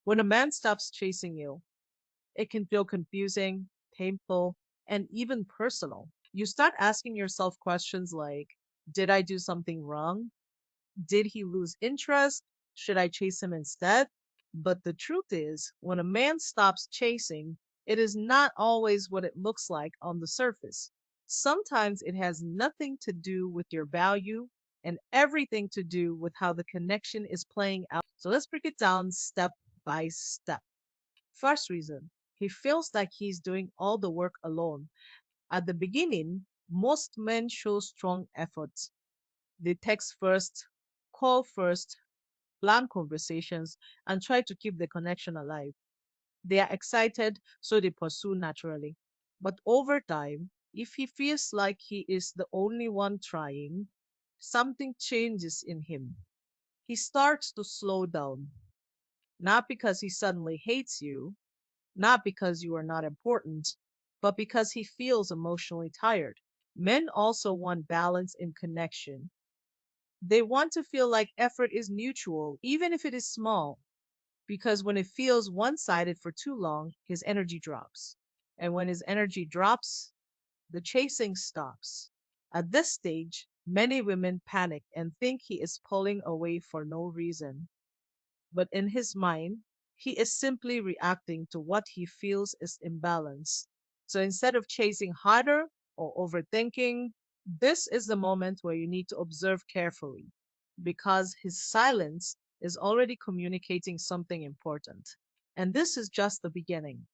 When a man stops chasing you, it can feel confusing, painful, and even personal. You start asking yourself questions like, did I do something wrong? Did he lose interest? Should I chase him instead? But the truth is, when a man stops chasing, it is not always what it looks like on the surface. Sometimes it has nothing to do with your value and everything to do with how the connection is playing out. So let's break it down step by step. First reason, he feels like he's doing all the work alone. At the beginning, most men show strong efforts. They text first, call first, plan conversations, and try to keep the connection alive. They are excited, so they pursue naturally. But over time, if he feels like he is the only one trying, something changes in him. He starts to slow down, not because he suddenly hates you, not because you are not important, but because he feels emotionally tired. Men also want balance in connection. They want to feel like effort is mutual, even if it is small, because when it feels one sided for too long, his energy drops. And when his energy drops, the chasing stops. At this stage, many women panic and think he is pulling away for no reason. But in his mind, he is simply reacting to what he feels is imbalance. So instead of chasing harder or overthinking, this is the moment where you need to observe carefully because his silence is already communicating something important. And this is just the beginning.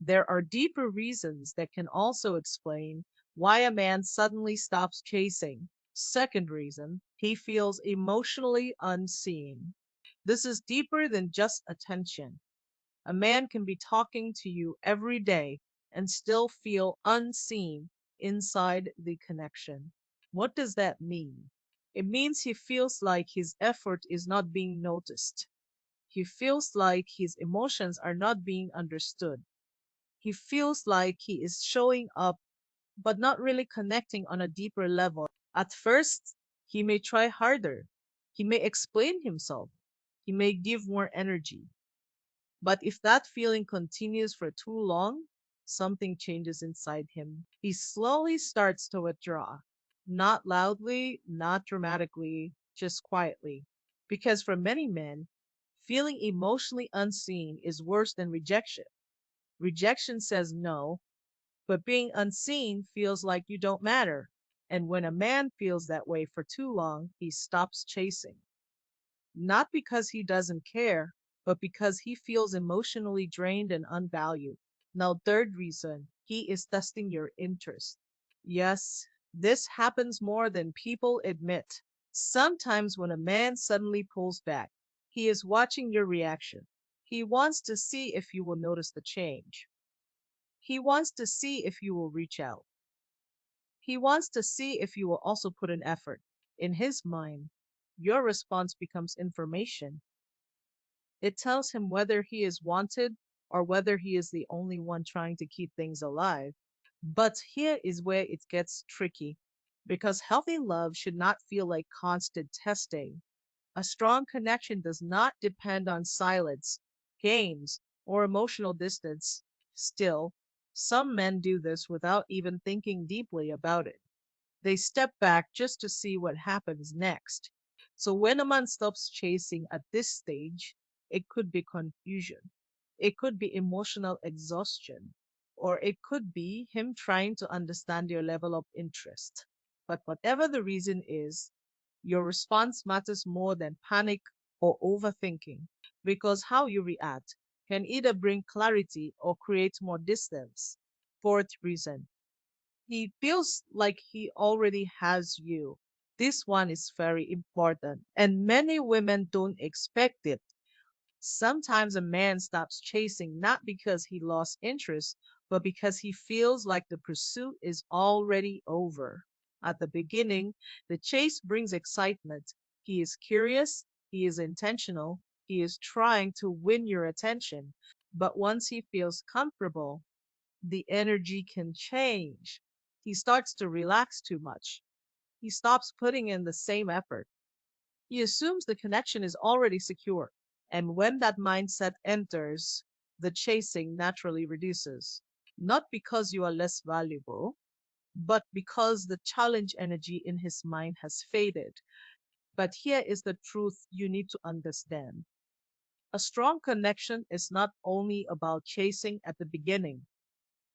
There are deeper reasons that can also explain why a man suddenly stops chasing. Second reason, he feels emotionally unseen. This is deeper than just attention. A man can be talking to you every day and still feel unseen inside the connection. What does that mean? It means he feels like his effort is not being noticed. He feels like his emotions are not being understood. He feels like he is showing up but not really connecting on a deeper level. At first, he may try harder. He may explain himself. He may give more energy. But if that feeling continues for too long, something changes inside him. He slowly starts to withdraw, not loudly, not dramatically, just quietly. Because for many men, feeling emotionally unseen is worse than rejection. Rejection says no, but being unseen feels like you don't matter. And when a man feels that way for too long, he stops chasing. Not because he doesn't care, but because he feels emotionally drained and unvalued. Now, third reason, he is testing your interest. Yes, this happens more than people admit. Sometimes when a man suddenly pulls back, he is watching your reaction. He wants to see if you will notice the change. He wants to see if you will reach out. He wants to see if you will also put in effort. In his mind, your response becomes information. It tells him whether he is wanted or whether he is the only one trying to keep things alive. But here is where it gets tricky because healthy love should not feel like constant testing. A strong connection does not depend on silence, games, or emotional distance. Still, some men do this without even thinking deeply about it. They step back just to see what happens next. So when a man stops chasing at this stage, it could be confusion, it could be emotional exhaustion, or it could be him trying to understand your level of interest. But whatever the reason is, your response matters more than panic or overthinking because how you react can either bring clarity or create more distance. Fourth reason, he feels like he already has you. This one is very important, and many women don't expect it. Sometimes a man stops chasing not because he lost interest, but because he feels like the pursuit is already over. At the beginning, the chase brings excitement. He is curious, he is intentional, he is trying to win your attention. But once he feels comfortable, the energy can change. He starts to relax too much. He stops putting in the same effort. He assumes the connection is already secure. And when that mindset enters, the chasing naturally reduces. Not because you are less valuable, but because the challenge energy in his mind has faded. But here is the truth you need to understand. A strong connection is not only about chasing at the beginning,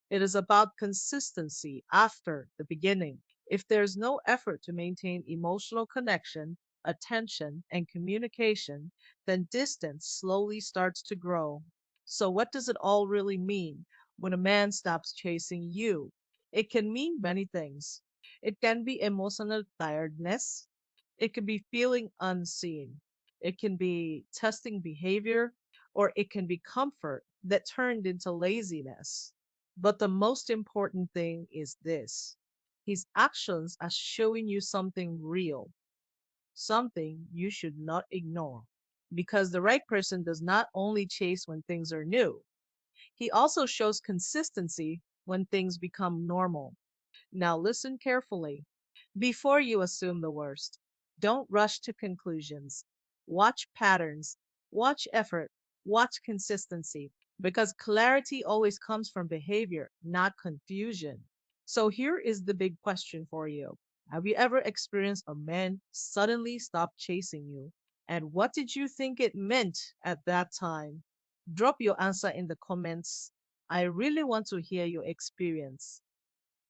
it is about consistency after the beginning. If there's no effort to maintain emotional connection, attention, and communication, then distance slowly starts to grow. So, what does it all really mean when a man stops chasing you? It can mean many things. It can be emotional tiredness, it can be feeling unseen, it can be testing behavior, or it can be comfort that turned into laziness. But the most important thing is this: his actions are showing you something real, something you should not ignore. Because the right person does not only chase when things are new, he also shows consistency when things become normal. Now, listen carefully. Before you assume the worst, don't rush to conclusions. Watch patterns, watch effort, watch consistency, because clarity always comes from behavior, not confusion. So, here is the big question for you: have you ever experienced a man suddenly stop chasing you? And what did you think it meant at that time? Drop your answer in the comments. I really want to hear your experience.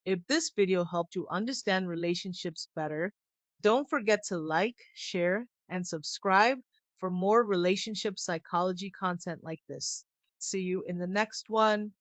If this video helped you understand relationships better, don't forget to like, share, and subscribe for more relationship psychology content like this. See you in the next one.